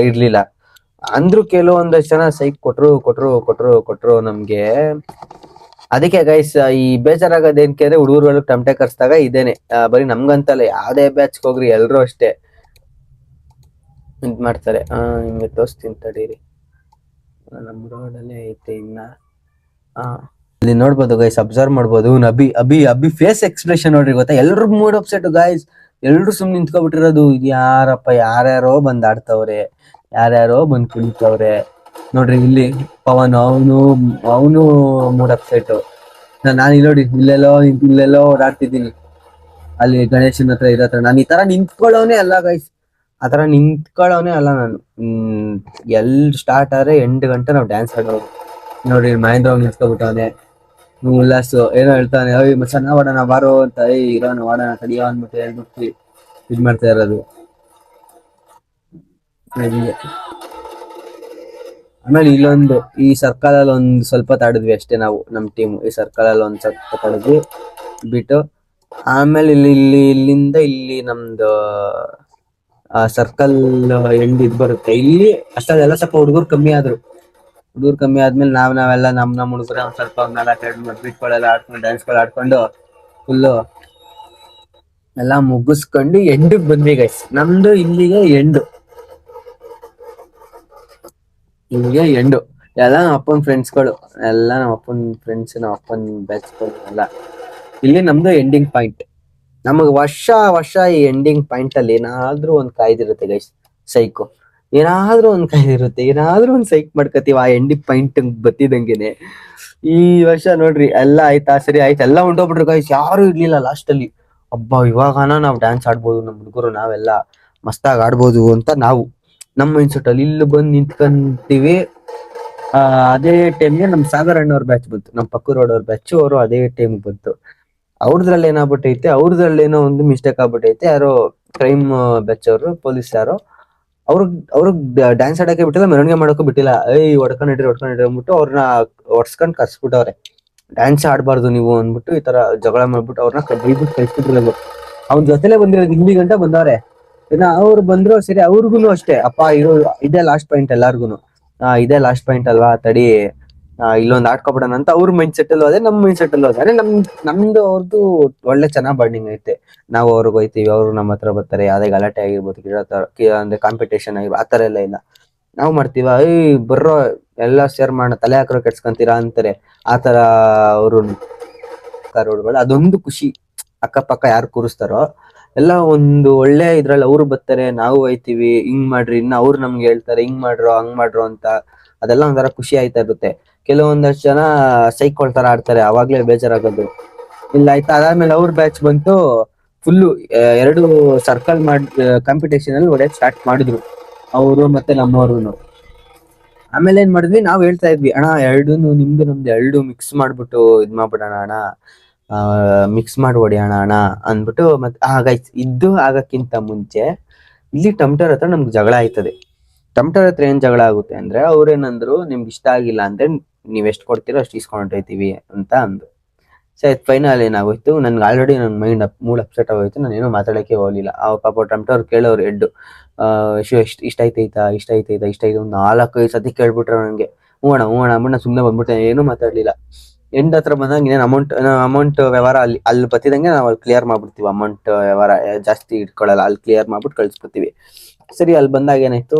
ಇರ್ಲಿಲ್ಲ. ಅಂದ್ರು ಕೆಲವೊಂದಷ್ಟು ಜನ ಸೈಕ್ ಕೊಟ್ರು ನಮ್ಗೆ. ಅದಕ್ಕೆ ಗೈಸ್ ಈ ಬೇಜಾರಾಗೋದೇನ್ಕೆ ಅಂದ್ರೆ ಹುಡುಗರುಗಳು ಟಮಟೆ ಕರ್ಸ್ದಾಗ ಇದೇನೆ. ಬರೀ ನಮ್ಗಂತಲ್ಲ, ಯಾವ್ದೇ ಬ್ಯಾಚ್ ಹೋಗ್ರಿ ಎಲ್ರು ಅಷ್ಟೇ ಇದ್ ಮಾಡ್ತಾರೆ. ನಿಮ್ಗೆ ತೋರಿಸ್ತೀನಿ ತಡೀರಿ, ನಮ್ ರೋಡಲ್ಲೇ ಐತೆ ಇನ್ನ. ಇಲ್ಲಿ ನೋಡ್ಬೋದು ಗೈಸ್, ಅಬ್ಸರ್ವ್ ಮಾಡ್ಬೋದು. ಅಭಿ ಫೇಸ್ ಎಕ್ಸ್ಪ್ರೆಷನ್ ನೋಡ್ರಿ, ಗೊತ್ತಾ? ಎಲ್ರು ಮೂಡ್ ಅಪ್ಸೆಟ್ ಗೈಸ್, ಎಲ್ರು ಸುಮ್ನೆ ನಿಂತ್ಕೊಬಿಟ್ಟಿರೋದು. ಯಾರ್ಯಾರೋ ಬಂದ್ ಆಡ್ತವ್ರೆ, ಯಾರ್ಯಾರೋ ಬಂದ್ ಕುಣಿತವ್ರೆ ನೋಡ್ರಿ. ಇಲ್ಲಿ ಪವನ್ ಅವನು ಮೂಡ್ ಅಪ್ಸೆಟ್. ನಾನು ನೋಡಿ ಇಲ್ಲೆಲ್ಲೋ ಓಡಾಡ್ತಿದ್ದೀನಿ, ಅಲ್ಲಿ ಗಣೇಶನ್ ಹತ್ರ ಇರತ್ರ. ನಾನು ಈ ತರ ನಿಂತ್ಕೊಳ್ಳೋನೇ ಅಲ್ಲ ಗೈಸ್, ಆತರ ನಿಂತ್ಕೊಳ್ಳೋನೇ ಅಲ್ಲ ನಾನು. ಸ್ಟಾರ್ಟ್ ಆದ್ರೆ 8 ಗಂಟೆ ನಾವು ಡ್ಯಾನ್ಸ್ ಆಡೋದು. ನೋಡ್ರಿ ಮಹೇಂದ್ರ ಅವ್ನು ನಿಂತ್ಕೊಬಿಟ್ಟವನೆ, ಉಲ್ಲಾಸು ಏನೋ ಹೇಳ್ತಾನೆ, ಚೆನ್ನಾಗ್ ಆಡೋಣ ಬಾರೋ ಅಂತ. ಇರೋನು ಆಡೋಣ ತಡಿಯೋ ಅಂದ್ಬಿಟ್ಟು ಹೇಳ್ಬಿಟ್ಟು ಇದ್ ಮಾಡ್ತಾ ಇರೋದು. ಆಮೇಲೆ ಇಲ್ಲೊಂದು ಈ ಸರ್ಕಲ್ ಅಲ್ಲಿ ಒಂದ್ ಸ್ವಲ್ಪ ತಾಡಿದ್ವಿ ಅಷ್ಟೇ ನಾವು, ನಮ್ ಟೀಮ್ ಈ ಸರ್ಕಲ್ ಅಲ್ಲಿ ಒಂದ್ ಸ್ವಲ್ಪ ತಾಡಿದ್ವಿ ಬಿಟ್ಟು. ಆಮೇಲೆ ಇಲ್ಲಿಂದ ಇಲ್ಲಿ ನಮ್ದು ಸರ್ಕಲ್ ಎಂಡ್ ಇದ್ ಬರುತ್ತೆ. ಇಲ್ಲಿ ಅಷ್ಟೆಲ್ಲ ಸ್ವಲ್ಪ ಹುಡುಗರು ಕಮ್ಮಿ ಆದ್ಮೇಲೆ ನಾವೆಲ್ಲ ನಮ್ ಹುಡುಗರ ಒಂದ್ ಸ್ವಲ್ಪ 4-2 ಬೀಟ್ಗಳೆಲ್ಲ ಆಡ್ಕೊಂಡು, ಡ್ಯಾನ್ಸ್ಗಳು ಆಡ್ಕೊಂಡು ಫುಲ್ಲು ಎಲ್ಲ ಮುಗಿಸ್ಕೊಂಡು ಎಂಡಿಗೆ ಬಂದ್ವಿ ಗೈಸ್. ನಮ್ದು ಇಲ್ಲಿಗೆ ಎಂಡು ಎಲ್ಲ ನಮ್ಮ ಅಪ್ಪನ ಫ್ರೆಂಡ್ಸ್ಗಳು, ಎಲ್ಲ ನಮ್ಮ ಅಪ್ಪನ ಫ್ರೆಂಡ್ಸ್, ನಮ್ಮ ಅಪ್ಪನ ಬ್ಯಾಚ್ಗಳು ಎಲ್ಲ. ಇಲ್ಲಿ ನಮ್ದು ಎಂಡಿಂಗ್ ಪಾಯಿಂಟ್. ನಮಗ್ ವರ್ಷ ಈ ಎಂಡಿಂಗ್ ಪಾಯಿಂಟ್ ಅಲ್ಲಿ ಏನಾದ್ರೂ ಒಂದ್ ಕಾಯ್ದಿರುತ್ತೆ ಗೈಸ್, ಸೈಕು. ಏನಾದ್ರೂ ಒಂದ್ ಸೈಕ್ ಮಾಡ್ಕತೀವಿ ಆ ಎಂಡಿಂಗ್ ಪಾಯಿಂಟ್ ಬತ್ತಿದಂಗೆನೆ. ಈ ವರ್ಷ ನೋಡ್ರಿ ಎಲ್ಲ ಆಯ್ತಾ, ಸರಿ ಆಯ್ತು, ಎಲ್ಲ ಹೊಂಟೋಗ್ಬಿಟ್ರು ಗೈಸ್, ಯಾರು ಇರ್ಲಿಲ್ಲ ಲಾಸ್ಟ್ ಅಲ್ಲಿ. ಹಬ್ಬ, ಇವಾಗನ ನಾವ್ ಡ್ಯಾನ್ಸ್ ಆಡ್ಬೋದು, ನಮ್ ಹುಡುಗರು ನಾವೆಲ್ಲ ಮಸ್ತಾಗಿ ಆಡ್ಬೋದು ಅಂತ ನಾವು ನಮ್ಮ ಮೈಂಡ್ಸೆಟ್ ಅಲ್ಲಿ ಇಲ್ಲಿ ಬಂದು ನಿಂತ್ಕೊಂತೀವಿ. ಅದೇ ಟೈಮ್ಗೆ ನಮ್ ಸಾಗರ್ ಅಣ್ಣವ್ರ ಬ್ಯಾಚ್ ಬಂತು, ನಮ್ ಪಕ್ಕ ರೋಡ್ ಅವ್ರ ಬ್ಯಾಚ್. ಅವರು ಅದೇ ಟೈಮ್ ಬಂತು. ಅವ್ರದ್ರಲ್ಲಿ ಏನಾಗ್ಬಿಟ್ಟೈತೆ, ಅವ್ರದ್ರಲ್ಲೇನೋ ಒಂದು ಮಿಸ್ಟೇಕ್ ಆಗ್ಬಿಟ್ಟೈತೆ. ಯಾರೋ ಕ್ರೈಮ್ ಬ್ಯಾಚ್ ಅವರು, ಪೊಲೀಸ್ ಯಾರೋ ಅವ್ರಿಗೆ ಡ್ಯಾನ್ಸ್ ಆಡಕ್ಕೆ ಬಿಟ್ಟಿಲ್ಲ, ಮೆರವಣಿಗೆ ಮಾಡೋಕ್ಕೂ ಬಿಟ್ಟಿಲ್ಲ. ಹೊಡ್ಕೊಂಡ್ ನಡ್ರಿ ಅಂದ್ಬಿಟ್ಟು ಅವ್ರನ್ನ ಹೊಡ್ಸ್ಕೊಂಡ್ ಕರ್ಸ್ಬಿಟ್ಟವ್ರೆ. ಡ್ಯಾನ್ಸ್ ಆಡ್ಬಾರ್ದು ನೀವು ಅಂದ್ಬಿಟ್ಟು ಈ ತರ ಜಗಳ ಮಾಡ್ಬಿಟ್ಟು ಅವ್ರನ್ನ ಬೈಬಿಟ್ಟು ಕಳ್ಸ್ಬಿಟ್ಟಿರೋದು. ಅವ್ನ ಜೊತೆಲೆ ಬಂದಿರೋದು ಇಲ್ಲಿ ಗಂಟ ಬಂದವ್ರೆ. ಅವ್ರು ಬಂದ್ರು ಸರಿ, ಅವ್ರಿಗೂ ಅಷ್ಟೇ, ಅಪ್ಪ ಇದೇ ಲಾಸ್ಟ್ ಪಾಯಿಂಟ್ ಎಲ್ಲಾರ್ಗುನು. ಇದೇ ಲಾಸ್ಟ್ ಪಾಯಿಂಟ್ ಅಲ್ವಾ, ತಡಿ ಇಲ್ಲೊಂದ್ ಆಡ್ಕೊಬಿಡೋಣ ಅಂತ ಅವ್ರ ಮೈಂಡ್ ಸೆಟ್ ಅಲ್ಲೂ ಅದೇ, ನಮ್ ಮೈಂಡ್ ಸೆಟ್ ಅಲ್ಲೂ ಅದೇ. ನಮ್ದು ಅವ್ರದ್ದು ಒಳ್ಳೆ ಚೆನ್ನಾಗ್ ಬಾಂಡಿಂಗ್ ಐತೆ. ನಾವು ಅವ್ರಿಗೆ ಹೋಯ್ತೀವಿ, ಅವ್ರು ನಮ್ಮ ಹತ್ರ ಬರ್ತಾರೆ. ಯಾವ್ದೇ ಗಲಾಟೆ ಆಗಿರ್ಬೋದು, ಅಂದ್ರೆ ಕಾಂಪಿಟೇಷನ್ ಆಗಿರ್ಬೋದು, ಆತರ ಎಲ್ಲ ಇಲ್ಲ. ನಾವು ಮಾಡ್ತೀವ, ಬರ್ರೋ ಎಲ್ಲ ಶೇರ್ ಮಾಡೋಣ, ತಲೆ ಹಾಕ್ರೋ ಕೆಡ್ಸ್ಕೊಂತೀರಾ ಅಂತಾರೆ. ಆತರ ಅವರು ರೋಡ್ಗಳು, ಅದೊಂದು ಖುಷಿ. ಅಕ್ಕಪಕ್ಕ ಯಾರು ಕೂರಿಸ್ತಾರೋ ಎಲ್ಲ ಒಂದು ಒಳ್ಳೆ ಇದ್ರಲ್ಲಿ ಅವ್ರು ಬರ್ತಾರೆ, ನಾವು ಹೋಯ್ತಿವಿ, ಹಿಂಗ್ ಮಾಡ್ರಿ, ಇನ್ನ ಅವ್ರು ನಮ್ಗೆ ಹೇಳ್ತಾರೆ ಹಿಂಗ್ ಮಾಡ್ರೋ ಹಂಗ್ ಮಾಡ್ರೋ ಅಂತ. ಅದೆಲ್ಲ ಒಂಥರ ಖುಷಿ ಆಯ್ತಾ ಇರುತ್ತೆ. ಕೆಲವೊಂದಷ್ಟು ಜನ ಸೈಕೋಲ್ ತರ ಆಡ್ತಾರೆ, ಅವಾಗ್ಲೇ ಬೇಜಾರಾಗೋದು. ಇಲ್ಲ ಆಯ್ತಾ, ಅದಾದ್ಮೇಲೆ ಅವ್ರ ಬ್ಯಾಚ್ ಬಂತು, ಫುಲ್ಲು 2 ಸರ್ಕಲ್ ಕಾಂಪಿಟೇಷನ್ ಅಲ್ಲಿ ಹೊಡೆಯಕ್ ಸ್ಟಾರ್ಟ್ ಮಾಡಿದ್ರು ಅವರು ಮತ್ತೆ ನಮ್ಮವ್ರು. ಆಮೇಲೆ ಏನ್ ಮಾಡಿದ್ವಿ, ನಾವ್ ಹೇಳ್ತಾ ಇದ್ವಿ, ಅಣ್ಣ ನಿಮ್ದು ನಮ್ದು 2 ಮಿಕ್ಸ್ ಮಾಡ್ಬಿಟ್ಟು ಇದ್ ಮಾಡ್ಬಿಡೋಣ ಅಣ್ಣ, ಮಿಕ್ಸ್ ಮಾಡಿ ಹೊಡಿಯೋಣ ಅಣ್ಣ ಅಂದ್ಬಿಟ್ಟು. ಮತ್ತೆ ಇದ್ದು ಆಗಕ್ಕಿಂತ ಮುಂಚೆ ಇಲ್ಲಿ ಟಮ್ಟರ್ ಹತ್ರ ನಮ್ಗೆ ಜಗಳ ಆಯ್ತದೆ. ಟಮ್ಟರ್ ಹತ್ರ ಏನ್ ಜಗಳ ಆಗುತ್ತೆ ಅಂದ್ರೆ, ಅವ್ರೇನಂದ್ರು, ನಿಮ್ಗೆ ಇಷ್ಟ ಆಗಿಲ್ಲ ಅಂದ್ರೆ ನೀವ್ ಎಷ್ಟ್ ಕೊಡ್ತೀರೋ ಅಷ್ಟು ಇಸ್ಕೊಂಡೈತಿವಿ ಅಂತ ಅಂದ್ರು. ಸರಿ, ಫೈನಲ್ ಏನಾಗೋಯ್ತು, ನನ್ಗೆ ಆಲ್ರೆಡಿ ನನ್ ಮೂಡ್ ಅಪ್ಸೆಟ್ ಆಗೋಯ್ತು. ನಾನು ಏನೋ ಮಾತಾಡಕ್ಕೆ ಹೋಗ್ಲಿಲ್ಲ. ಪಾಪ ಟಮ್ಟರ್ ಕೇಳೋರು ಹೆಡ್, ಇಷ್ಟ ಆಯ್ತೈತಾ ಒಂದು 4-5 ಸತಿ ಕೇಳ್ಬಿಟ್ರೆ ನನ್ಗೆ. ಹ್ಞೂ ಅಣ್ಣ ಅಂದ್ಬಿಟ್ಟು ಸುಮ್ನೆ ಬಂದ್ಬಿಟ್ಟೆ, ಏನೂ ಮಾತಾಡ್ಲಿಲ್ಲ. ಎಂಡ್ ಹತ್ರ ಬಂದಾಗ ಇನ್ನೇನು ಅಮೌಂಟ್ ವ್ಯವಹಾರ ಅಲ್ಲಿ ಬತ್ತಿದಂಗೆ ನಾವು ಅಲ್ಲಿ ಕ್ಲಿಯರ್ ಮಾಡ್ಬಿಡ್ತೀವಿ. ಅಮೌಂಟ್ ವ್ಯವಹಾರ ಜಾಸ್ತಿ ಇಟ್ಕೊಳ್ಳಲ್ಲ, ಅಲ್ಲಿ ಕ್ಲಿಯರ್ ಮಾಡ್ಬಿಟ್ಟು ಕಳ್ಸ್ಬಿಡ್ತೀವಿ. ಸರಿ, ಅಲ್ಲಿ ಬಂದಾಗ ಏನಾಯ್ತು,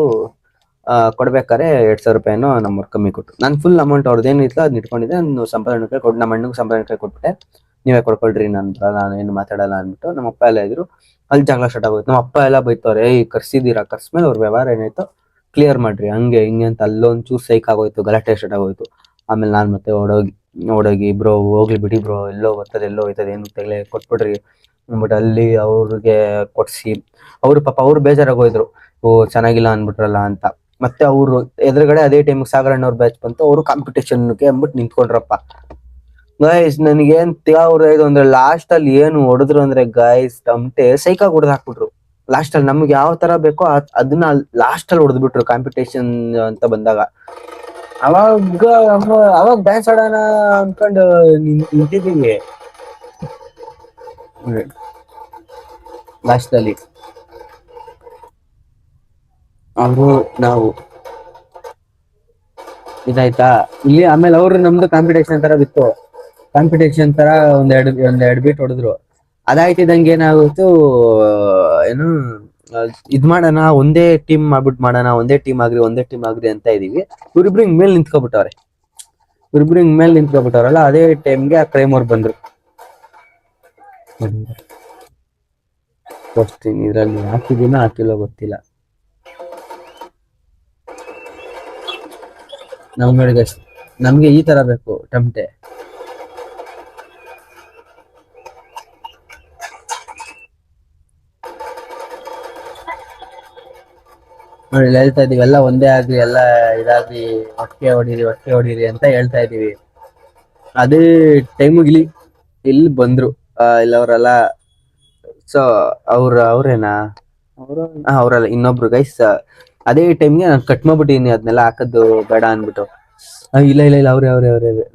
ಕೊಡ್ಬೇಕಾರೆ 2,000 ರೂಪಾಯಿನೋ ನಮ್ಮವ್ರು ಕಮ್ಮಿ ಕೊಟ್ಟು, ನಾನು ಫುಲ್ ಅಮೌಂಟ್ ಅವ್ರದ್ದೇನಿತ್ತು ಅದನ್ನ ಇಟ್ಕೊಂಡಿದ್ದೆ. ನಾನು ಸಂಪಾದನೆ ಕೊಟ್ಟು, ನಮ್ಮ ಅಣ್ಣಂಗೆ ಸಂಪಾದನೆ ಕೊಟ್ಬಿಟ್ಟೆ. ನೀವೇ ಕೊಡ್ಕೊಳ್ರಿ, ನಾನು ಏನು ಮಾತಾಡಲ್ಲ ಅಂದ್ಬಿಟ್ಟು. ನಮ್ಮ ಅಪ್ಪ ಎಲ್ಲ ಇದ್ರು. ಅಲ್ಲಿ ಜಗಳ ಸ್ಟಾರ್ಟ್ ಆಗೋಯ್ತು. ನಮ್ಮ ಅಪ್ಪ ಎಲ್ಲ ಬೈತವ್ರೆ, ಕರ್ಸಿದೀರಾ, ಕರ್ಸ್ಮೇಲೆ ಅವ್ರ ವ್ಯವಹಾರ ಏನಾಯ್ತು ಕ್ಲಿಯರ್ ಮಾಡ್ರಿ, ಹಂಗೆ ಹಿಂಗೆ ಅಂತ. ಅಲ್ಲೊಂಚೂರು ಸೈಕ್ ಆಗೋಯ್ತು, ಗಲಾಟೆ ಸ್ಟಾರ್ಟ್ ಆಗೋಯ್ತು. ಆಮೇಲೆ ನಾನ್ ಮತ್ತೆ ಓಡೋಗಿ ಬ್ರೋ ಹೋಗ್ಲಿ ಬಿಡಿ ಬ್ರೋ, ಎಲ್ಲೋ ಹೋಯ್ತದೆ ಏನು ತೆಗ್ಲೆ ಕೊಟ್ಬಿಡ್ರಿ ಅಂದ್ಬಿಟ್ಟು ಅಲ್ಲಿ ಅವ್ರಿಗೆ ಕೊಡ್ಸಿ. ಅವ್ರು ಪಾಪ ಅವ್ರು ಬೇಜಾರಾಗೋಯ್ದ್ರು, ಚೆನ್ನಾಗಿಲ್ಲ ಅಂದ್ಬಿಟ್ರಲ್ಲ ಅಂತ. ಮತ್ತೆ ಅವ್ರು ಎದುರುಗಡೆ ಅದೇ ಟೈಮ್ ಸಾಗರಣ್ಣವ್ರ ಬ್ಯಾಚ್ ಬಂತು, ಅವರು ಕಾಂಪಿಟೇಷನ್ಗೆ ಅಂದ್ಬಿಟ್ಟು ನಿಂತ್ಕೊಂಡ್ರಪ್ಪ. ಗೈಸ್ ನನಗೇನ್ ಅವ್ರು ಇದು ಅಂದ್ರೆ ಲಾಸ್ಟ್ ಅಲ್ಲಿ ಏನು ಹೊಡೆದ್ರು ಅಂದ್ರೆ ಗೈಸ್, ತಮಟೆ ಸೈಕಾಗಿ ಹೊಡೆದ್ ಹಾಕ್ಬಿಟ್ರು. ಲಾಸ್ಟ್ ಅಲ್ಲಿ ನಮ್ಗೆ ಯಾವ ತರ ಬೇಕೋ ಅದನ್ನ ಲಾಸ್ಟ್ ಅಲ್ಲಿ ಹೊಡೆದ್ಬಿಟ್ರು, ಕಾಂಪಿಟೇಷನ್ ಅಂತ ಬಂದಾಗ. ಅವಾಗ ಡ್ಯಾನ್ಸ್ ಆಡೋಣ ಅನ್ಕೊಂಡು ನಿಂತಿದ್ದೀವಿ ಲಾಸ್ಟ್ ಅಲ್ಲಿ. ಅವರು ನಾವು ಇದಾಯ್ತಾ. ಇಲ್ಲಿ ಆಮೇಲೆ ಅವರು ನಮ್ದು ಕಾಂಪಿಟೇಷನ್ ತರ ಬಿತ್ತು. ಕಾಂಪಿಟೇಷನ್ ತರ ಒಂದೆರಡು ಬೀಟ್ ಹೊಡೆದ್ರು. ಅದಾಯ್ತಿದಂಗೆ ಏನಾಗುತ್ತೆ, ಏನು ಇದ್ ಮಾಡೋಣ, ಒಂದೇ ಟೀಮ್ ಮಾಡ್ಬಿಟ್ಟು ಮಾಡೋಣ, ಒಂದೇ ಟೀಮ್ ಆಗ್ರಿ ಅಂತ ಇದೀವಿ. ಇವ್ರಿಬ್ರು ಹಿಂಗ್ ಮೇಲೆ ನಿಂತ್ಕೊಬಿಟ್ಟವ್ರೆ. ಅದೇ ಟೈಮ್ಗೆ ಆ ಕ್ರೈಮ್ ಅವ್ರು ಬಂದ್ರು. ತೋರಿಸ್ತೀನಿ, ಇದ್ರಲ್ಲಿ ಹಾಕಿಲ್ಲೋ ಗೊತ್ತಿಲ್ಲ. ನಮ್ಗೆ ಈ ತರ ಬೇಕು ಟಮಟೆ. ನೋಡಿ ಹೇಳ್ತಾ ಇದೀವಿ, ಎಲ್ಲ ಒಂದೇ ಆಗ್ಲಿ, ಎಲ್ಲ ಇದಾಗ್ಲಿ, ಹೊಟ್ಟೆ ಹೊಡೀರಿ ಅಂತ ಹೇಳ್ತಾ ಇದೀವಿ. ಅದೇ ಟೈಮಿಗೆ ಇಲ್ಲಿ ಬಂದ್ರು ಇಲ್ಲವರೆಲ್ಲ. ಸೊ ಅವ್ರೇನಾ ಅವ್ರಲ್ಲ, ಇನ್ನೊಬ್ರು ಗೈಸ್. ಅದೇ ಟೈಮ್ಗೆ ನಾನು ಕಟ್ ಮಾಡ್ಬಿಟ್ಟಿನಿ ಅದನ್ನೆಲ್ಲ ಹಾಕದ್ದು ಬೇಡ ಅನ್ಬಿಟ್ಟು. ಇಲ್ಲ ಅವ್ರೆ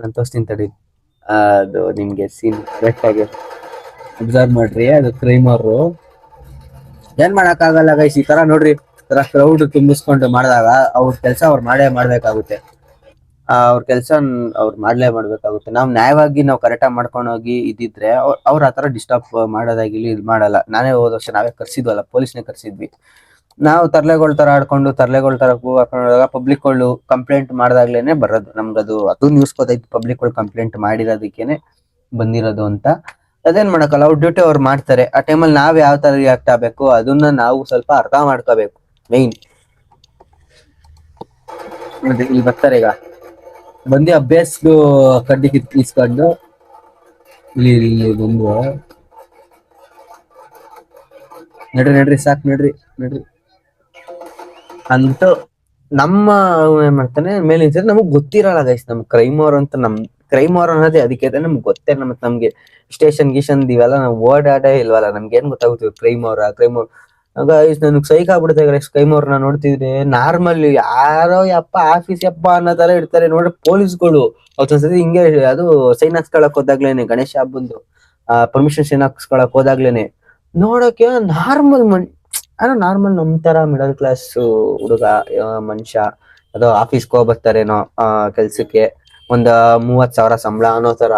ನಾನು ತೋರಿಸ್ತೀನಿ ತಡಿ. ಅದು ನಿಮ್ಗೆ ಸೀನ್ ಕರೆಕ್ಟ್ ಆಗಿ ಅಬ್ಸರ್ವ್ ಮಾಡ್ರಿ. ಅದು ಕ್ರೈಮ್ ಅವರು ಏನ್ ಮಾಡಕ್ ಆಗಲ್ಲ ಗೈಸ್. ಈ ತರ ನೋಡ್ರಿ, ತರ ಕ್ರೌಡ್ ತುಂಬಿಸ್ಕೊಂಡು ಮಾಡಿದಾಗ ಅವ್ರ ಕೆಲಸ ಅವ್ರು ಮಾಡ್ಬೇಕಾಗುತ್ತೆ. ಅವ್ರ ಕೆಲಸ ಅವ್ರು ಮಾಡ್ಬೇಕಾಗುತ್ತೆ. ನಾವು ನ್ಯಾಯವಾಗಿ ನಾವು ಕರೆಕ್ಟಾಗಿ ಮಾಡ್ಕೊಂಡು ಹೋಗಿ ಇದ್ದಿದ್ರೆ ಅವ್ರ ಆತರ ಡಿಸ್ಟರ್ಬ್ ಮಾಡೋದಾಗಿಲಿ ಇದು ಮಾಡಲ್ಲ. ನಾವೇ ಹೋದ ವರ್ಷ ನಾವೇ ಕರ್ಸಿದ್ವಲ್ಲ, ಪೊಲೀಸ್ನೇ ಕರ್ಸಿದ್ವಿ. ನಾವು ತರ್ಲೆಗಳ ತರ ಆಡ್ಕೊಂಡು ತರ್ಲೆಗಳ ತರ ಹೂ ಹಾಕೊಂಡಾಗ ಪಬ್ಲಿಕ್ಗಳು ಕಂಪ್ಲೇಂಟ್ ಮಾಡ್ದಾಗ್ಲೇನೆ ಬರೋದು ನಮ್ಗದು. ಅದು ನ್ಯೂಸ್ ಗೊತ್ತೈತಿ, ಪಬ್ಲಿಕ್ಗಳು ಕಂಪ್ಲೇಂಟ್ ಮಾಡಿರೋದಕ್ಕೇನೆ ಬಂದಿರೋದು ಅಂತ. ಅದೇನ್ ಮಾಡಕ್ಕಲ್ಲ, ಅವ್ರ ಡ್ಯೂಟಿ ಅವ್ರು ಮಾಡ್ತಾರೆ. ಆ ಟೈಮಲ್ಲಿ ನಾವ್ ಯಾವ ತರ ರಿಯಾಕ್ಟ್ ಆಗ್ಬೇಕು ಅದನ್ನ ನಾವು ಸ್ವಲ್ಪ ಅರ್ಥ ಮಾಡ್ಕೋಬೇಕು. ಮೈನ್ ಇಲ್ಲಿ ಬರ್ತಾರೆ, ಈಗ ಬಂದು ಅಭ್ಯಾಸದು ಕಡ್ಡಿ ಕಿತ್ಕೊಂಡು ಇಲ್ಲಿ ಬಂದು ನಡ್ರಿ ಸಾಕ್ ನಡ್ರಿ ಅಂದ್ಬಿಟ್ಟು ನಮ್ಮ ಏನ್ ಮಾಡ್ತಾನೆ ಮೇಲೆ ನಮಗ್ ಗೊತ್ತಿರಲ್ಲ ಗೈಸ್. ನಮ್ ಕ್ರೈಮ್ ಅವ್ರ ಅನ್ನೋದೇ ಅದಕ್ಕೆ ನಮ್ಗೆ ಗೊತ್ತೇ. ನಮ್ಗೆ ಸ್ಟೇಷನ್ ಗೀಷನ್ ಇವೆಲ್ಲ ನಾವು ಓಡಾಡೇ ಇಲ್ವಲ್ಲ, ನಮ್ಗೆ ಏನ್ ಗೊತ್ತಾಗುತ್ತೆ ಕ್ರೈಮ್ ಅವ್ರ ಗೈಸ್. ನನಗ್ ಸೈಕ್ ಆಗ್ಬಿಡುತ್ತೆ ಗೈಸ್. ಕ್ರೈಮ್ ಅವ್ರನ್ನ ನೋಡ್ತಿದ್ರೆ ನಾರ್ಮಲ್ ಯಾರೋ ಯಪ್ಪ ಆಫೀಸ್ ಯಪ್ಪ ಅನ್ನೋ ತರ ಇರ್ತಾರೆ ನೋಡ್ರಿ ಪೊಲೀಸ್ಗಳು. ಅವತ್ತೊಂದ್ಸತಿ ಹಿಂಗೆ ಅದು ಸೈನ್ ಹಾಕ್ಸ್ಕೊಳಕ್ ಹೋದಾಗ್ಲೇನೆ, ಗಣೇಶ ಹಬ್ಬಂದು ಪರ್ಮಿಷನ್ ಸೈನ್ ಹಾಕ್ಸ್ಕೊಳಕ್ ಹೋದಾಗ್ಲೇನೆ ನೋಡಕ್ಕೆ ನಾರ್ಮಲ್ ನಮ್ ತರ ಮಿಡಲ್ ಕ್ಲಾಸ್ ಹುಡುಗ ಮನುಷ್ಯ ಅದು ಆಫೀಸ್ಗೆ ಹೋಗ್ಬರ್ತಾರೇನೋ ಕೆಲ್ಸಕ್ಕೆ, ಒಂದ್ 30,000 ಸಂಬಳ ಅನ್ನೋ ತರ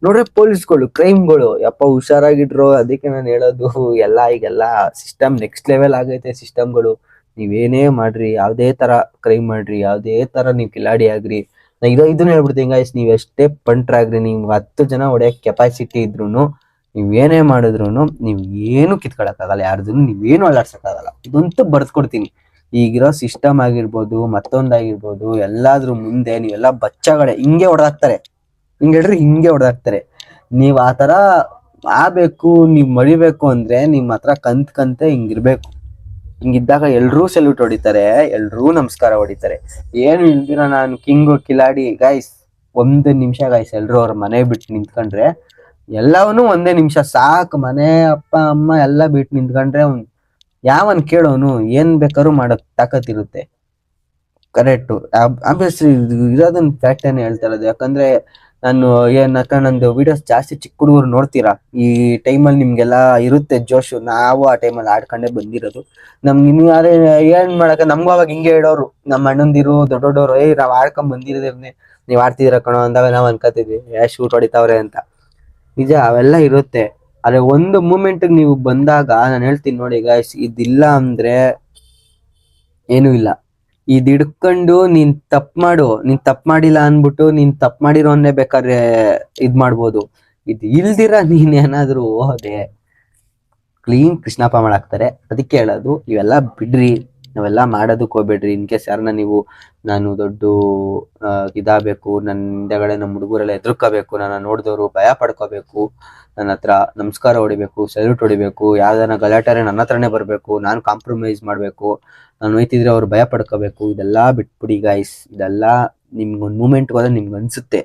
ನೋಡ್ರೆ ಪೊಲೀಸ್ಗಳು ಕ್ರೈಮ್ಗಳು ಯಪ್ಪ ಹುಷಾರಾಗಿಡ್ರು. ಅದಕ್ಕೆ ನಾನು ಹೇಳೋದು ಈಗೆಲ್ಲ ಸಿಸ್ಟಮ್ ನೆಕ್ಸ್ಟ್ ಲೆವೆಲ್ ಆಗೈತೆ ಸಿಸ್ಟಮ್ಗಳು. ನೀವೇನೇ ಮಾಡ್ರಿ, ಯಾವ್ದೇ ತರ ಕ್ರೈಮ್ ಮಾಡ್ರಿ, ಯಾವ್ದೇ ತರ ನೀವ್ ಕಿಲಾಡಿ ಆಗ್ರಿ, ನಾ ಇದನ್ನ ಹೇಳ್ಬಿಡ್ತೀನಿ ಗೈಸ್. ನೀವ್ ಎಷ್ಟೇ ಪಂಟ್ರಾಗ್ರಿ, ನಿಮ್ 10 ಜನ ಹೊಡೆಯಕ್ ಕೆಪಾಸಿಟಿ ಇದ್ರುನು, ನೀವ್ ಏನೇ ಮಾಡಿದ್ರು ನೀವ್ ಏನು ಕಿತ್ಕೊಳಕ್ಕಾಗಲ್ಲ, ಯಾರ್ದನ್ನು ನೀವೇನು ಅಲ್ಲಾಡ್ಸಕ್ಕಾಗಲ್ಲ. ಇದಂತೂ ಬರ್ದ್ಕೊಡ್ತೀನಿ. ಈಗಿರೋ ಸಿಸ್ಟಮ್ ಆಗಿರ್ಬೋದು, ಮತ್ತೊಂದಾಗಿರ್ಬೋದು, ಎಲ್ಲಾದ್ರೂ ಮುಂದೆ ನೀವೆಲ್ಲ ಬಚ್ಚಗಳೇ ಹಿಂಗೆ ಹೊಡೆದಾಕ್ತಾರೆ. ಹಿಂಗೆ ಹೊಡೆದಾಕ್ತಾರೆ. ನೀವ್ ಆತರ ಆಗ್ಬೇಕು, ನೀವ್ ಮಡಿಬೇಕು ಅಂದ್ರೆ ನಿಮ್ ಹತ್ರ ಕಂತೆ ಹಿಂಗಿರ್ಬೇಕು. ಹಿಂಗಿದ್ದಾಗ ಎಲ್ರೂ ಸೆಲ್ಯೂಟ್ ಹೊಡಿತಾರೆ, ಎಲ್ರೂ ನಮಸ್ಕಾರ ಹೊಡಿತಾರೆ. ಏನು ಇಲ್ದಿರ ನಾನು ಕಿಂಗು ಕಿಲಾಡಿ ಗೈಸ್. 1 ನಿಮಿಷ ಗೈಸ್, ಎಲ್ರು ಅವ್ರ ಮನೆ ಬಿಟ್ಟು ನಿಂತ್ಕೊಂಡ್ರೆ ಎಲ್ಲವನ್ನೂ 1 ನಿಮಿಷ ಸಾಕು. ಮನೆ ಅಪ್ಪ ಅಮ್ಮ ಎಲ್ಲ ಬಿಟ್ಟು ನಿಂತ್ಕೊಂಡ್ರೆ ಯಾವನ್ ಕೇಳೋನು ಏನ್ ಬೇಕಾದ್ರೂ ಮಾಡಕ್ ತಾಕತ್ತಿರುತ್ತೆ. ಕರೆಕ್ಟು. ಆಬ್ವಿಯಸ್ಲಿ ಇರೋದನ್ನ ಫ್ಯಾಕ್ಟ್ ಏನೇ ಹೇಳ್ತಾ ಇರೋದು. ಯಾಕಂದ್ರೆ ನಂದು ವಿಡಿಯೋಸ್ ಜಾಸ್ತಿ ಚಿಕ್ಕ ಹುಡುಗರು ನೋಡ್ತೀರಾ. ಈ ಟೈಮಲ್ಲಿ ನಿಮ್ಗೆಲ್ಲ ಇರುತ್ತೆ ಜೋಶು. ನಾವು ಆ ಟೈಮಲ್ಲಿ ಆಡ್ಕೊಂಡೇ ಬಂದಿರೋದು. ಯಾರೇ ಏನ್ ಮಾಡಕ, ನಮ್ಗೂ ಅವಾಗ ಹಿಂಗೆ ಹೇಳೋರು ನಮ್ಮ ಅಣ್ಣಂದಿರು ದೊಡ್ಡೋರು, ನಾವ್ ಆಡ್ಕೊಂಡ್ ಬಂದಿರೋದೇ ನೀವ್ ಆಡ್ತಿದ್ರ ಕಣೋ ಅಂದಾಗ ನಾವ್ ಅನ್ಕೋತಿದ್ವಿ ಶೂಟ್ ಹೊಡಿತಾವ್ರೆ ಅಂತ. ನಿಜ ಅವೆಲ್ಲ ಇರುತ್ತೆ. ಆದ್ರೆ ಒಂದು ಮೂಮೆಂಟ್ ನೀವು ಬಂದಾಗ ನಾನು ಹೇಳ್ತೀನಿ ನೋಡಿ ಗಾಯ್ಸ್, ಇದಿಲ್ಲ ಅಂದ್ರೆ ಏನೂ ಇಲ್ಲ. ಇದ್ ಹಿಡ್ಕೊಂಡು ನೀನ್ ತಪ್ಪು ಮಾಡಿಲ್ಲ ಅನ್ಬಿಟ್ಟು ನೀನ್ ತಪ್ಪು ಮಾಡಿರೋನ್ನೇ ಬೇಕಾದ್ರೆ ಇದ್ ಮಾಡ್ಬೋದು. ಇದು ಇಲ್ದಿರ ನೀನ್ ಏನಾದ್ರು ಹೋದೆ ಕ್ಲೀನ್ ಕೃಷ್ಣಪ್ಪ ಮಾಡಾಕ್ತಾರೆ. ಅದಕ್ಕೆ ಹೇಳೋದು, ಇವೆಲ್ಲ ಬಿಡ್ರಿ, ನಾವೆಲ್ಲ ಮಾಡೋದಕ್ಕೆ ಹೋಗ್ಬೇಡ್ರಿ. ಇನ್ ಕೇಸ್ ಯಾರನ್ನ ನಾನು ದೊಡ್ಡ ಇದಾಗಬೇಕು, ನನ್ನ ಹಿಂದೆಗಡೆ ನಮ್ಮ ಹುಡುಗರೆಲ್ಲ ಎದುರ್ಕೋಬೇಕು, ನನ್ನ ನೋಡಿದವರು ಭಯ ಪಡ್ಕೋಬೇಕು, ನನ್ನ ಹತ್ರ ನಮಸ್ಕಾರ ಹೊಡಿಬೇಕು, ಸಲ್ಯೂಟ್ ಹೊಡಿಬೇಕು, ಯಾವ್ದಾನ ಗಲಾಟೆ ನನ್ನ ಹತ್ರನೇ ಬರ್ಬೇಕು, ನಾನು ಕಾಂಪ್ರಮೈಸ್ ಮಾಡ್ಬೇಕು, ನಾನು ಹೋಯ್ತಿದ್ರೆ ಅವ್ರು ಭಯ ಪಡ್ಕೋಬೇಕು. ಇದೆಲ್ಲ ಬಿಟ್ಬಿಡಿ ಗಾಯ್ಸ್. ಇದೆಲ್ಲ ನಿಮ್ಗೊಂದು ಮೂಮೆಂಟ್ ಹೋದ್ರೆ ನಿಮ್ಗೆ ಅನ್ಸುತ್ತೆ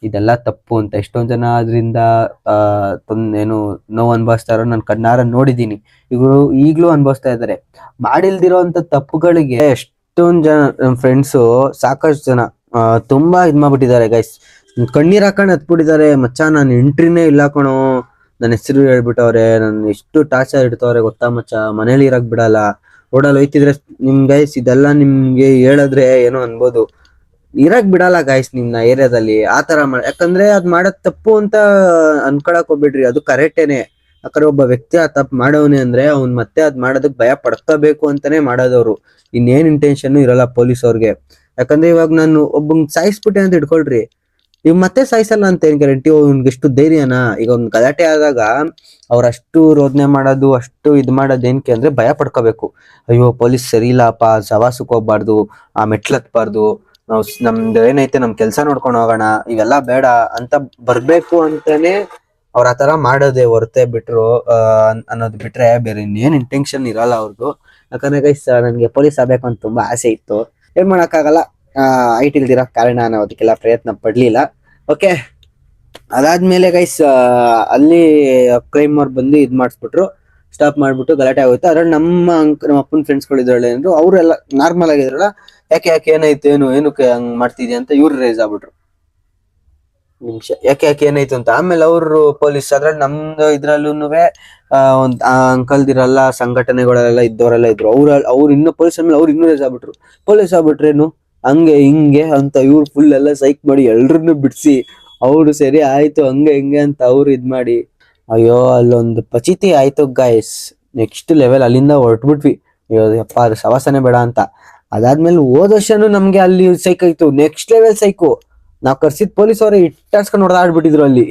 ಇದೆಲ್ಲ ತಪ್ಪು ಅಂತ. ಎಷ್ಟೊಂದ್ ಜನ ಅದರಿಂದ ಏನು ನೋವು ಅನುಭವಿಸ್ತಾರೋ ನಾನು ಕಣ್ಣಾರ ನೋಡಿದೀನಿ. ಈಗ್ಲೂ ಅನುಭವಿಸ್ತಾ ಇದ್ದಾರೆ. ಮಾಡಿಲ್ದಿರೋ ಅಂತ ತಪ್ಪುಗಳಿಗೆ ಎಷ್ಟೊಂದ್ ಜನ ನಮ್ಮ ಫ್ರೆಂಡ್ಸು ಸಾಕಷ್ಟು ಜನ ತುಂಬಾ ಇದ್ ಮಾಡ್ಬಿಟ್ಟಿದ್ದಾರೆ ಗೈಸ್. ಕಣ್ಣೀರ್ ಹಾಕೊಂಡ್ ಹತ್ಬಿಟ್ಟಿದ್ದಾರೆ. ಮಚ್ಚ ನಾನು ಎಂಟ್ರಿನೇ ಇಲ್ಲ ಕಣೋ, ನನ್ನ ಹೆಸರು ಹೇಳ್ಬಿಟ್ಟವ್ರೆ, ನನ್ ಎಷ್ಟು ಟಾರ್ಚರ್ ಇಡ್ತವ್ರೆ ಗೊತ್ತಾ ಮಚ್ಚ, ಮನೇಲಿ ಇರಕ್ ಬಿಡಲ್ಲ, ರೋಡಲ್ಲಿ ಹೋಯ್ತಿದ್ರೆ ನಿಮ್ ಗೈಸ್ ಇದೆಲ್ಲ ನಿಮ್ಗೆ ಹೇಳಿದ್ರೆ ಏನೋ ಅನ್ಬೋದು, ಇರಕ್ ಬಿಡಲ್ಲ ಗೈಸ್ ನಿಮ್ನ ಏರಿಯಾದಲ್ಲಿ ಆತರ ಯಾಕಂದ್ರೆ ಅದ್ ಮಾಡೋದ್ ತಪ್ಪು ಅಂತ ಅನ್ಕೊಳಕ್ ಹೋಗ್ಬಿಡ್ರಿ, ಅದು ಕರೆಕ್ಟೇನೆ. ಯಾಕಂದ್ರೆ ಒಬ್ಬ ವ್ಯಕ್ತಿ ಆ ತಪ್ಪು ಮಾಡವನೆ ಅಂದ್ರೆ ಅವ್ನ್ ಮತ್ತೆ ಅದ್ ಮಾಡೋದಕ್ ಭಯ ಪಡ್ಕೋಬೇಕು ಅಂತಾನೆ ಮಾಡೋದವ್ರು, ಇನ್ನೇನ್ ಇಂಟೆನ್ಷನ್ ಇರಲ್ಲ ಪೊಲೀಸ್ ಅವ್ರಿಗೆ. ಯಾಕಂದ್ರೆ ಇವಾಗ ನಾನು ಒಬ್ಬಂಗ್ ಸಾಯಿಸ್ಬಿಟ್ಟೆ ಅಂತ ಇಟ್ಕೊಳ್ರಿ, ಇವ್ ಮತ್ತೆ ಸಾಯಿಸಲ್ಲ ಅಂತ ಏನ್ ಗ್ಯಾರಂಟಿ? ಅವ್ನ್ಗೆ ಎಷ್ಟು ಧೈರ್ಯನಾ? ಈಗ ಒಂದ್ ಗಲಾಟೆ ಆದಾಗ ಅವ್ರಷ್ಟು ರೋದನೆ ಮಾಡೋದು, ಅಷ್ಟು ಮಾಡೋದು ಏನಕ್ಕೆ ಅಂದ್ರೆ ಭಯ ಪಡ್ಕೋಬೇಕು. ಅಯ್ಯೋ ಪೊಲೀಸ್ ಸರಿ ಇಲ್ಲಪ್ಪ, ಸವಾಸಕ್ ಹೋಗ್ಬಾರ್ದು, ಆ ಮೆಟ್ಲತ್ಬಾರ್ದು, ನಾವ್ ನಮ್ದು ಏನೈತೆ ನಮ್ ಕೆಲ್ಸ ನೋಡ್ಕೊಂಡು ಹೋಗೋಣ, ಇವೆಲ್ಲ ಬೇಡ ಅಂತ ಬರ್ಬೇಕು ಅಂತಾನೆ ಅವ್ರ ಆತರ ಮಾಡೋದೇ ಹೊರತೆ ಬಿಟ್ರು ಅನ್ನೋದು ಬಿಟ್ರೆ ಬೇರೆ ಇನ್ನೇನ್ ಇಂಟೆನ್ಷನ್ ಇರಲ್ಲ ಅವ್ರದ್ದು. ಯಾಕಂದ್ರೆ ಗೈಸ್ ನನ್ಗೆ ಪೊಲೀಸ್ ಆಗ್ಬೇಕು ಅಂತ ತುಂಬಾ ಆಸೆ ಇತ್ತು, ಏನ್ ಮಾಡಕ್ಕಾಗಲ್ಲ, ಐಟ್ ಇಲ್ದಿರೋ ಕಾರಣ ನಾವು ಅದಕ್ಕೆಲ್ಲ ಪ್ರಯತ್ನ ಪಡ್ಲಿಲ್ಲ. ಓಕೆ, ಅದಾದ್ಮೇಲೆ ಗೈಸ್ ಅಲ್ಲಿ ಕ್ರೈಮ್ ಅವ್ರು ಬಂದು ಇದ್ ಮಾಡಿಸ್ಬಿಟ್ರು, ಸ್ಟಾಪ್ ಮಾಡ್ಬಿಟ್ಟು ಗಲಾಟೆ ಆಗೋಯ್ತು. ಅದ್ರಲ್ಲಿ ನಮ್ಮ ಅಪ್ಪನ ಫ್ರೆಂಡ್ಸ್ಗಳು ಇದ್ರಲ್ಲ ಏನ್ರು, ಅವರೆಲ್ಲ ನಾರ್ಮಲ್ ಆಗಿದ್ರಲ್ಲ, ಯಾಕೆ ಯಾಕೆ ಏನಾಯ್ತು, ಏನಕ್ಕೆ ಹಂಗ್ ಮಾಡ್ತಿದ್ಯಾ ಅಂತ ಇವ್ರು ರೇಸ್ ಆಗ್ಬಿಟ್ರು. ನಿಮಿಷ, ಯಾಕೆ ಯಾಕೆ ಏನಾಯ್ತು ಅಂತ. ಆಮೇಲೆ ಅವರು ಪೊಲೀಸ್ ಅದ್ರಲ್ಲಿ ನಮ್ದು ಇದ್ರಲ್ಲೂನುವೆ ಒಂದ್ ಅಂಕಲ್ದಿರಲ್ಲ ಸಂಘಟನೆಗಳೆಲ್ಲ ಇದ್ದವರೆಲ್ಲ ಇದ್ರು, ಅವ್ರು ಇನ್ನು ಪೊಲೀಸ್ ಆದ್ಮೇಲೆ ಅವ್ರು ಇನ್ನೂ ರೇಸ್ ಆಗ್ಬಿಟ್ರು. ಪೊಲೀಸ್ ಆಗ್ಬಿಟ್ರೇನು ಹಂಗೆ ಹಿಂಗೆ ಅಂತ ಇವ್ರು ಫುಲ್ ಎಲ್ಲ ಸೈಕ್ ಮಾಡಿ ಎಲ್ರನ್ನು ಬಿಡ್ಸಿ, ಅವ್ರು ಸರಿ ಆಯ್ತು ಹಂಗೆ ಹಿಂಗೆ ಅಂತ ಅವ್ರು ಇದ್ ಮಾಡಿ, ಅಯ್ಯೋ ಅಲ್ಲೊಂದು ಪಚಿತಿ ಆಯ್ತು ಗಾಯ್ಸ್. ನೆಕ್ಸ್ಟ್ ಲೆವೆಲ್ ಅಲ್ಲಿಂದ ಹೊರಟ್ಬಿಟ್ವಿ, ಯಪ್ಪ ಅದು ಸವಾಸನೆ ಬೇಡ ಅಂತ. ಅದಾದ್ಮೇಲೆ ಹೋದ ವರ್ಷನು ನಮ್ಗೆ ಅಲ್ಲಿ ಸೈಕ್ ಆಯ್ತು, ನೆಕ್ಸ್ಟ್ ಲೆವೆಲ್ ಸೈಕು. ನಾವ್ ಕರ್ಸಿದ್ ಪೊಲೀಸ್ ಅವರೇ ಇಟ್ಟಾಡ್ಸ್ಕೊಂಡು ಹೊಡೆದಾಡ್ಬಿಟ್ಟಿದ್ರು ಅಲ್ಲಿ,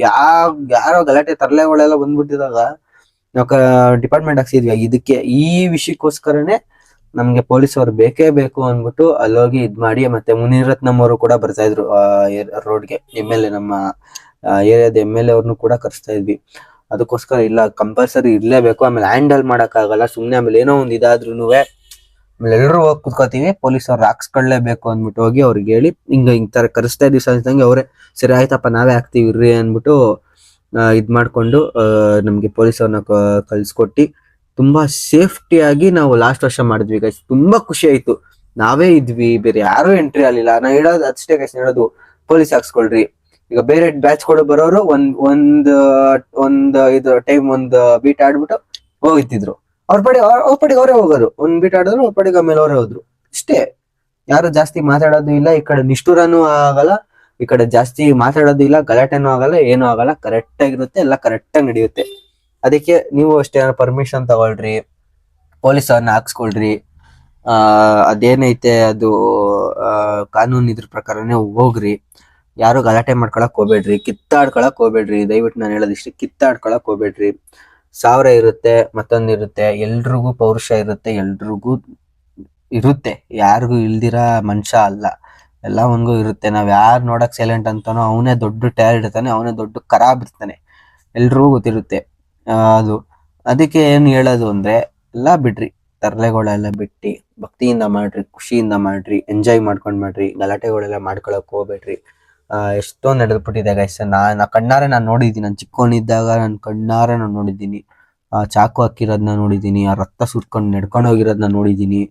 ಯಾರೋ ಗಲಾಟೆ ತರ್ಲೆಗಳೆಲ್ಲ ಬಂದ್ಬಿಟ್ಟಿದಾಗ ನಾವ್ ಡಿಪಾರ್ಟ್ಮೆಂಟ್ ಹಾಕ್ಸಿದ್ವಿ. ಇದಕ್ಕೆ ಈ ವಿಷಯಕ್ಕೋಸ್ಕರನೇ ನಮ್ಗೆ ಪೊಲೀಸ್ ಅವ್ರು ಬೇಕೇ ಬೇಕು ಅಂದ್ಬಿಟ್ಟು ಅಲ್ಲೋಗಿ ಇದ್ ಮಾಡಿ, ಮತ್ತೆ ಮುನಿರತ್ನಂ ಅವರು ಕೂಡ ಬರ್ತಾ ಇದ್ರು ರೋಡ್ಗೆ, MLA ನಮ್ಮ ಏರಿಯಾದ MLA ಅವ್ರನ್ನು ಕೂಡ ಕರ್ಸ್ತಾ ಇದ್ವಿ. ಅದಕ್ಕೋಸ್ಕರ ಇಲ್ಲ ಕಂಪಲ್ಸರಿ ಇರ್ಲೇಬೇಕು, ಆಮೇಲೆ ಹ್ಯಾಂಡಲ್ ಮಾಡಕ್ ಆಗಲ್ಲ ಸುಮ್ನೆ, ಆಮೇಲೆ ಏನೋ ಒಂದ್ ಇದಾದ್ರೂನುವೆ ಆಮೇಲೆ ಎಲ್ರು ಹೋಗಿ ಕುತ್ಕೋತೀವಿ, ಪೊಲೀಸ್ ಅವ್ರು ಹಾಕ್ಸ್ಕೊಳ್ಳೇಬೇಕು ಅಂದ್ಬಿಟ್ಟು ಹೋಗಿ ಅವ್ರಿಗೆ ಹೇಳಿ ಹಿಂಗ್ ತರ ಕರೆಸ್ತಾ ಇದ್ವಿ ಸಂಜೆ, ಅವರೇ ಸರಿ ಆಯ್ತಪ್ಪ ನಾವೇ ಹಾಕ್ತಿವಿ ಇರ್ರಿ ಅಂದ್ಬಿಟ್ಟು ಇದ್ ಮಾಡ್ಕೊಂಡು ನಮ್ಗೆ ಪೊಲೀಸ್ ಅವ್ರನ್ನ ಕಳ್ಸ್ಕೊಟ್ಟಿ ತುಂಬಾ ಸೇಫ್ಟಿ ಆಗಿ ನಾವು ಲಾಸ್ಟ್ ವರ್ಷ ಮಾಡಿದ್ವಿ ಗೈಸ್. ತುಂಬಾ ಖುಷಿ ಆಯ್ತು, ನಾವೇ ಇದ್ವಿ, ಬೇರೆ ಯಾರು ಎಂಟ್ರಿ ಆಗ್ಲಿಲ್ಲ. ನಾ ಹೇಳೋದು ಅಷ್ಟೇ ಗೈಸ್, ಹೇಳೋದು ಪೊಲೀಸ್ ಹಾಕ್ಸ್ಕೊಳ್ರಿ. ಈಗ ಬೇರೆ ಬ್ಯಾಚ್ ಕೊಡೋ ಬರೋರು ಒಂದ್ ಇದು ಟೈಮ್ ಒಂದ್ ಬೀಟ್ ಆಡ್ಬಿಟ್ಟು ಹೋಗ್ತಿದ್ರು, ಅವ್ರ ಪಾಡಿಗೆ ಅವರೇ ಹೋಗೋರು, ಒಂದ್ ಬೀಟ್ ಆಡಿದ್ರು ಅವ್ರ ಪಾಡಿಗೆ ಆಮೇಲೆ ಅವರೇ ಹೋದ್ರು. ಇಷ್ಟೇ, ಯಾರು ಜಾಸ್ತಿ ಮಾತಾಡೋದು ಇಲ್ಲ, ಈ ಕಡೆ ನಿಷ್ಠುರನೂ ಆಗಲ್ಲ, ಈ ಕಡೆ ಜಾಸ್ತಿ ಮಾತಾಡೋದು ಇಲ್ಲ, ಗಲಾಟೆನೂ ಆಗಲ್ಲ, ಏನೂ ಆಗಲ್ಲ, ಕರೆಕ್ಟ್ ಆಗಿರುತ್ತೆ, ಎಲ್ಲ ಕರೆಕ್ಟ್ ಆಗಿ ನಡೆಯುತ್ತೆ. ಅದಕ್ಕೆ ನೀವು ಅಷ್ಟೇ ಪರ್ಮಿಷನ್ ತಗೊಳ್ರಿ, ಪೊಲೀಸ್ ಅವ್ರನ್ನ ಹಾಕ್ಸ್ಕೊಳ್ರಿ, ಅದೇನೈತೆ ಅದು ಕಾನೂನು ಇದ್ರ ಪ್ರಕಾರನೇ ಹೋಗ್ರಿ, ಯಾರು ಗಲಾಟೆ ಮಾಡ್ಕೊಳಕ್ ಹೋಗ್ಬೇಡ್ರಿ, ಕಿತ್ತಾಡ್ಕೊಳಕ್ ಹೋಗ್ಬೇಡ್ರಿ. ದಯವಿಟ್ಟು ನಾನು ಹೇಳೋದಿಷ್ಟೇ, ಕಿತ್ತಾಡ್ಕೊಳಕ್ ಹೋಗ್ಬೇಡ್ರಿ. ಸಾವಿರ ಇರುತ್ತೆ, ಮತ್ತೊಂದಿರುತ್ತೆ, ಎಲ್ರಿಗೂ ಪೌರುಷ ಇರುತ್ತೆ, ಎಲ್ರಿಗೂ ಇರುತ್ತೆ, ಯಾರಿಗೂ ಇಲ್ದಿರ ಮನುಷ್ಯ ಅಲ್ಲ, ಎಲ್ಲ ಒಂದ್ಗೂ ಇರುತ್ತೆ. ನಾವ್ ಯಾರು ನೋಡಕ್ ಸೈಲೆಂಟ್ ಅಂತಾನೋ ಅವನೇ ದೊಡ್ಡ ಟೈರ್ ಇರ್ತಾನೆ, ಅವನೇ ದೊಡ್ಡ ಖರಾಬ್ ಇರ್ತಾನೆ, ಎಲ್ರಿಗೂ ಗೊತ್ತಿರುತ್ತೆ. ಅದು ಅದಕ್ಕೆ ಏನ್ ಹೇಳೋದು ಅಂದ್ರೆ, ಎಲ್ಲಾ ಬಿಡ್ರಿ, ತರ್ಲೆಗಳೆಲ್ಲ ಬಿಟ್ಟು ಭಕ್ತಿಯಿಂದ ಮಾಡ್ರಿ, ಖುಷಿಯಿಂದ ಮಾಡ್ರಿ, ಎಂಜಾಯ್ ಮಾಡ್ಕೊಂಡ್ ಮಾಡ್ರಿ, ಗಲಾಟೆಗಳೆಲ್ಲ ಮಾಡ್ಕೊಳಕ್ ಹೋಗ್ಬೇಡ್ರಿ. ಎಷ್ಟೊಂದು ನಡೆದ್ಬಿಟ್ಟಿದೆ ಗೈಸ್, ನಾ ಕಣ್ಣಾರೆ ನಾನು ನೋಡಿದ್ದೀನಿ, ನಾನು ಚಿಕ್ಕವನಿದ್ದಾಗ ನಾನು ಕಣ್ಣಾರೆ ನಾನು ನೋಡಿದ್ದೀನಿ, ಆ ಚಾಕು ಹಾಕಿರೋದನ್ನ ನೋಡಿದ್ದೀನಿ, ಆ ರಕ್ತ ಸುರ್ಕೊಂಡು ನಡ್ಕೊಂಡು ಹೋಗಿರೋದನ್ನ ನೋಡಿದ್ದೀನಿ.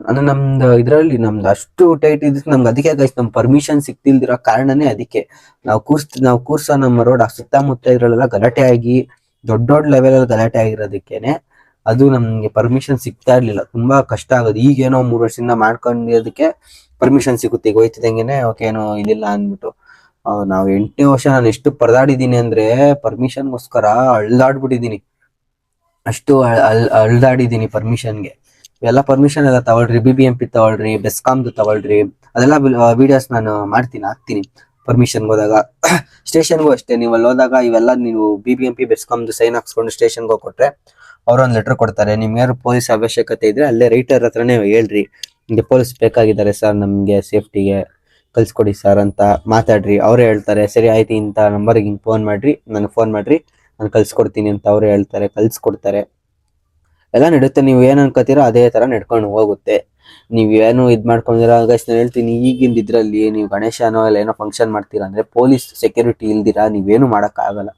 ಅಂದ್ರೆ ನಮ್ದು ಇದ್ರಲ್ಲಿ ನಮ್ದು ಅಷ್ಟು ಟೈಟ್ ಇದ್ ನಮ್ಗೆ, ಅದಕ್ಕೆ ಗೈಸ್ ನಮ್ ಪರ್ಮಿಷನ್ ಸಿಕ್ತಿಲ್ದಿರೋ ಕಾರಣನೇ ಅದಕ್ಕೆ. ನಾವು ಕೂರ್ಸೋ ನಮ್ಮ ರೋಡ್ ಸುತ್ತಮುತ್ತ ಇದ್ರಲ್ಲೆಲ್ಲ ಗಲಾಟೆ ಆಗಿ ದೊಡ್ಡ ಲೆವೆಲ್ ಅಲ್ಲಿ ಗಲಾಟೆ ಆಗಿರೋದಕ್ಕೇನೆ ಅದು ನಮ್ಗೆ ಪರ್ಮಿಷನ್ ಸಿಗ್ತಾ ಇರ್ಲಿಲ್ಲ, ತುಂಬಾ ಕಷ್ಟ ಆಗೋದು. ಈಗೇನೋ 3 ವರ್ಷದಿಂದ ಮಾಡ್ಕೊಂಡಿರೋದಕ್ಕೆ ಪರ್ಮಿಷನ್ ಸಿಗುತ್ತೆ, ಈಗ ಹೋಯ್ತಿದಂಗೆನೆ ಓಕೆ ಏನೋ ಇದಿಲ್ಲ ಅಂದ್ಬಿಟ್ಟು. ನಾವು 8ನೇ ವರ್ಷ ನಾನು ಎಷ್ಟು ಪರದಾಡಿದೀನಿ ಅಂದ್ರೆ ಪರ್ಮಿಷನ್ಗೋಸ್ಕರ ಅಳ್ದಾಡ್ಬಿಟ್ಟಿದೀನಿ, ಅಷ್ಟು ಅಳ್ದಾಡಿದೀನಿ ಪರ್ಮಿಷನ್ಗೆ. ಎಲ್ಲ ಪರ್ಮಿಷನ್ ಎಲ್ಲ ತಗೊಳ್ರಿ, BBMP ತಗೊಳ್ರಿ, ಬೆಸ್ಕಾಮ್ದು ತಗೊಳ್ರಿ, ಅದೆಲ್ಲ ವಿಡಿಯೋಸ್ ನಾನು ಹಾಕ್ತೀನಿ. ಪರ್ಮಿಷನ್ಗೆ ಹೋದಾಗ ಸ್ಟೇಷನ್ಗೂ ಅಷ್ಟೇ, ನೀವು ಅಲ್ಲಿ ಹೋದಾಗ ಇವೆಲ್ಲ ನೀವು BBMP ಬೆಸ್ಕಾಮ್ದು ಸೈನ್ ಹಾಕ್ಸ್ಕೊಂಡು ಸ್ಟೇಷನ್ಗೆ ಹೋಗಿ ಕೊಟ್ರೆ ಅವ್ರೊಂದು ಲೆಟರ್ ಕೊಡ್ತಾರೆ. ನಿಮ್ಗೆ ಪೊಲೀಸ್ ಅವಶ್ಯಕತೆ ಇದ್ರೆ ಅಲ್ಲೇ ರೈಟರ್ ಹತ್ರನೇ ಹೇಳ್ರಿ, ನಿಮ್ಗೆ ಪೊಲೀಸ್ ಬೇಕಾಗಿದ್ದಾರೆ ಸರ್, ನಮ್ಗೆ ಸೇಫ್ಟಿಗೆ ಕಳ್ಸ್ಕೊಡಿ ಸರ್ ಅಂತ ಮಾತಾಡ್ರಿ. ಅವರೇ ಹೇಳ್ತಾರೆ ಸರಿ ಆಯ್ತು, ಇಂಥ ನಂಬರ್ಗೆ ಹಿಂಗೆ ಫೋನ್ ಮಾಡ್ರಿ, ನನಗೆ ಫೋನ್ ಮಾಡ್ರಿ, ನಾನು ಕಳ್ಸ್ಕೊಡ್ತೀನಿ ಅಂತ ಅವರೇ ಹೇಳ್ತಾರೆ, ಕಳ್ಸ್ಕೊಡ್ತಾರೆ. ಎಲ್ಲ ನಡುತ್ತೆ, ನೀವು ಏನ್ ಅನ್ಕೋತೀರೋ ಅದೇ ತರ ನಡ್ಕೊಂಡು ಹೋಗುತ್ತೆ. ನೀವ್ ಏನು ಇದ್ ಮಾಡ್ಕೊಂಡಿರೋ ಗೈಸ್, ನಾನು ಹೇಳ್ತೀನಿ, ಈಗಿಂದ ಇದ್ರಲ್ಲಿ ನೀವು ಗಣೇಶನೋ ಇಲ್ಲ ಏನೋ ಫಂಕ್ಷನ್ ಮಾಡ್ತೀರಾ ಅಂದ್ರೆ ಪೊಲೀಸ್ ಸೆಕ್ಯೂರಿಟಿ ಇಲ್ದಿರಾ ನೀವೇನು ಮಾಡಕ್ ಆಗಲ್ಲ,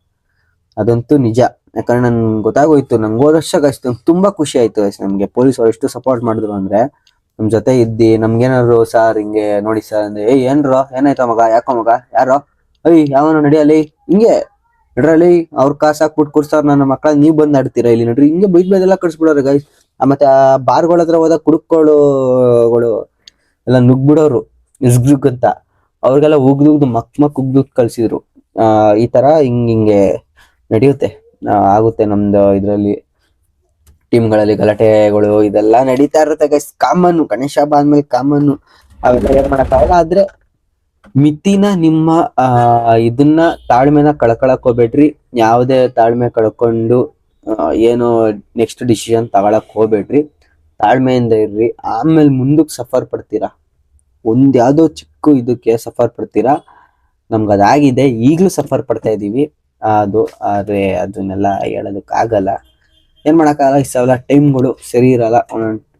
ಅದಂತೂ ನಿಜ. ಯಾಕಂದ್ರೆ ನನ್ ಗೊತ್ತಾಗೋಯ್ತು, ನಂಗೆ ಹೋದ ವರ್ಷ ಗೈಸ್ ನಂಗೆ ತುಂಬಾ ಖುಷಿ ಆಯ್ತು ಗೈಸ್, ನಮ್ಗೆ ಪೊಲೀಸ್ ಅವ್ರು ಎಷ್ಟು ಸಪೋರ್ಟ್ ಮಾಡಿದ್ರು ಅಂದ್ರೆ, ನಮ್ ಜೊತೆ ಇದ್ದಿ ನಮ್ಗೇನಾದ್ರು ಸರ್ ಹಿಂಗೆ ನೋಡಿ ಸರ್ ಅಂದ್ರೆ, ಏನ್ರೋ ಏನಾಯ್ತೋ ಮಗ, ಯಾಕೋ ಮಗ, ಯಾರೋ ಯಾವನು ನಡಿಯಲ್ಲಿ ಹಿಂಗೆ ನೋಡ್ರಲ್ಲಿ ಅವ್ರ ಕಾಸು ಹಾಕ್ಬಿಟ್ಟು ಕೂರ್ಸವ್ರ ನನ್ನ ಮಕ್ಕಳ ನೀವ್ ಬಂದ್ ಆಡ್ತೀರಾ ಇಲ್ಲಿ ನೋಡ್ರಿ, ಹಿಂಗೆ ಬೈದೆಲ್ಲ ಕಳ್ಸ್ಬಿಡೋರು ಗೈಸ್. ಮತ್ತೆ ಆ ಬಾರ್ಗಳ ಹತ್ರ ಹೋದಾಗ ಕುಡುಕ್ಗಳು ಎಲ್ಲ ನುಗ್ಬಿಡೋರು ಇಸ್ಗ್ ಅಂತ, ಅವ್ರಿಗೆಲ್ಲ ಉಗ್ದು ಮಕ್ ಉಗ್ದು ಕಳ್ಸಿದ್ರು. ಈ ತರ ಹಿಂಗೆ ನಡೆಯುತ್ತೆ, ಆಗುತ್ತೆ ನಮ್ದು ಇದ್ರಲ್ಲಿ ಟೀಮ್ಗಳಲ್ಲಿ ಗಲಾಟೆಗಳು ಇದೆಲ್ಲ ನಡೀತಾ ಇರುತ್ತೆ ಗೈಸ್. ಕಾಮನ್, ಗಣೇಶ ಹಬ್ಬ ಆದ್ಮೇಲೆ ಕಾಮನ್, ಅವೆಲ್ಲ ಏನ್ ಮಾಡಕ್ಕಾಗಲ್ಲ. ಆದ್ರೆ ಮಿತಿನ ನಿಮ್ಮ ಇದನ್ನ ತಾಳ್ಮೆನ ಕಳ್ಕೊಳಕ್ ಹೋಗ್ಬೇಡ್ರಿ. ಯಾವುದೇ ತಾಳ್ಮೆ ಕಳ್ಕೊಂಡು ಏನು ನೆಕ್ಸ್ಟ್ ಡಿಸಿಷನ್ ತಗೊಳಕ್ ಹೋಗ್ಬೇಡ್ರಿ. ತಾಳ್ಮೆಯಿಂದ ಇರ್ರಿ, ಆಮೇಲೆ ಮುಂದಕ್ಕೆ ಸಫರ್ ಪಡ್ತೀರಾ. ಒಂದ್ ಯಾವ್ದೋ ಚಿಕ್ಕ ಇದಕ್ಕೆ ಸಫರ್ ಪಡ್ತೀರಾ. ನಮ್ಗೆ ಅದಾಗಿದೆ, ಈಗ್ಲೂ ಸಫರ್ ಪಡ್ತಾ ಇದೀವಿ. ಆದ್ರೆ ಅದನ್ನೆಲ್ಲ ಹೇಳೋದಕ್ ಆಗಲ್ಲ, ಏನ್ ಮಾಡಕ್ಕಾಗಲ್ಲ. ಇಷ್ಟೆಲ್ಲ ಟೈಮ್ಗಳು ಸರಿ ಇರಲ್ಲ,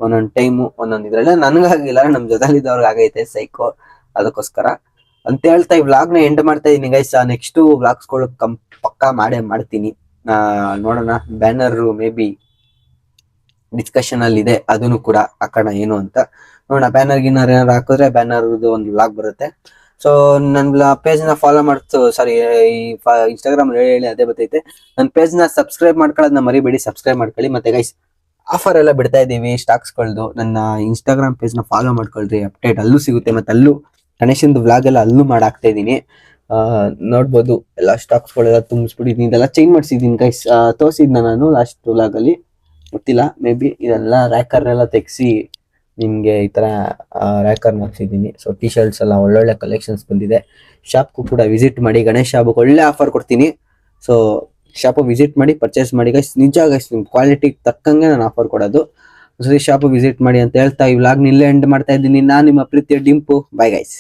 ಒಂದೊಂದ್ ಟೈಮು ಒಂದೊಂದ್ ಇದ್ರಲ್ಲ. ನನ್ಗಾಗಿಲ್ಲ, ನಮ್ ಜೊತೆಲಿದ್ದವ್ರಿಗೆ ಆಗೈತೆ ಸೈಕೋ. ಅದಕ್ಕೋಸ್ಕರ ಅಂತ ಹೇಳ್ತಾ ಈ ವ್ಲಾಗ್ ನ ಎಂಡ್ ಮಾಡ್ತಾ ಇದೀನಿ ಗೈಸ್. ನೆಕ್ಸ್ಟ್ ವ್ಲಾಗ್ಸ್ಗಳು ಪಕ್ಕಾ ಮಾಡ್ತೀನಿ. ನೋಡೋಣ, ಬ್ಯಾನರ್ ಮೇ ಬಿ ಡಿಸ್ಕಷನ್ ಅಲ್ಲಿ ಇದೆ, ಅದನ್ನು ಕೂಡ ಹಾಕೋಣ ಏನು ಅಂತ ನೋಡೋಣ. ಬ್ಯಾನರ್ ಗಿನ್ನರ್ ಏನಾರು ಹಾಕಿದ್ರೆ ಬ್ಯಾನರ್ ಒಂದು ವ್ಲಾಗ್ ಬರುತ್ತೆ. ಸೊ ನನ್ನ ಪೇಜ್ ನ ಫಾಲೋ ಮಾಡ್ತು, ಸಾರಿ ಈ ಇನ್ಸ್ಟಾಗ್ರಾಮ್ ಹೇಳಿ ಅದೇ ಬರ್ತೈತೆ. ನನ್ನ ಪೇಜ್ ನ ಸಬ್ಸ್ಕ್ರೈಬ್ ಮಾಡ್ಕೊಳ್ಳೋದನ್ನ ಮರಿಬೇಡಿ, ಸಬ್ಸ್ಕ್ರೈಬ್ ಮಾಡ್ಕೊಳ್ಳಿ. ಮತ್ತೆ ಗೈಸ್ ಆಫರ್ ಎಲ್ಲ ಬಿಡ್ತಾ ಇದೀವಿ ಸ್ಟಾಕ್ಸ್ಗಳದ್ದು, ನನ್ನ ಇನ್ಸ್ಟಾಗ್ರಾಮ್ ಪೇಜ್ ನ ಫಾಲೋ ಮಾಡ್ಕೊಳ್ರಿ, ಅಪ್ಡೇಟ್ ಅಲ್ಲೂ ಸಿಗುತ್ತೆ. ಮತ್ತೆ ಅಲ್ಲೂ ಗಣೇಶಂದು ವ್ಲಾಗ್ ಎಲ್ಲ ಅಲ್ಲೂ ಮಾಡಾಕ್ತಾ ಇದೀನಿ. ನೋಡ್ಬೋದು ಎಲ್ಲ ಸ್ಟಾಕ್ಸ್ಗಳೆಲ್ಲ ತುಂಬಿಸ್ಬಿಟ್ಟಿದೀನಿ. ಇದೆಲ್ಲ ಚೇಂಜ್ ಮಾಡ್ಸಿದೀನಿ ಗೈಸ್, ತೋರಿಸಿದ್ನ ನಾನು ಲಾಸ್ಟ್ ವ್ಲಾಗ್ ಅಲ್ಲಿ, ಗೊತ್ತಿಲ್ಲ ಮೇ ಬಿ. ಇದೆಲ್ಲ ರ್ಯಾಕರ್ನೆಲ್ಲ ತೆಗ್ಸಿ ನಿಮ್ಗೆ ಈ ತರ ರ್ಯಾಕರ್ ಹಾಕ್ಸಿದೀನಿ. ಸೊ ಟಿ ಶರ್ಟ್ಸ್ ಎಲ್ಲ ಒಳ್ಳೊಳ್ಳೆ ಕಲೆಕ್ಷನ್ಸ್ ಬಂದಿದೆ. ಶಾಪ್ಗೂ ಕೂಡ ವಿಸಿಟ್ ಮಾಡಿ, ಗಣೇಶ ಹಬ್ಬಕ್ಕೆ ಒಳ್ಳೆ ಆಫರ್ ಕೊಡ್ತೀನಿ. ಸೊ ಶಾಪ್ ವಿಸಿಟ್ ಮಾಡಿ, ಪರ್ಚೇಸ್ ಮಾಡಿ ಗೈಸ್. ನಿಜ ಗೈಸ್, ನಿಮ್ ಕ್ವಾಲಿಟಿ ತಕ್ಕಂಗೆ ನಾನು ಆಫರ್ ಕೊಡೋದು. ಶಾಪ್ ವಿಸಿಟ್ ಮಾಡಿ ಅಂತ ಹೇಳ್ತಾ ಈ ವ್ಲಾಗ್ ಇಲ್ಲೇ ಎಂಡ್ ಮಾಡ್ತಾ ಇದ್ದೀನಿ. ನಾನು ನಿಮ್ಮ ಪ್ರೀತಿಯ ಡಿಂಪು. Bye guys.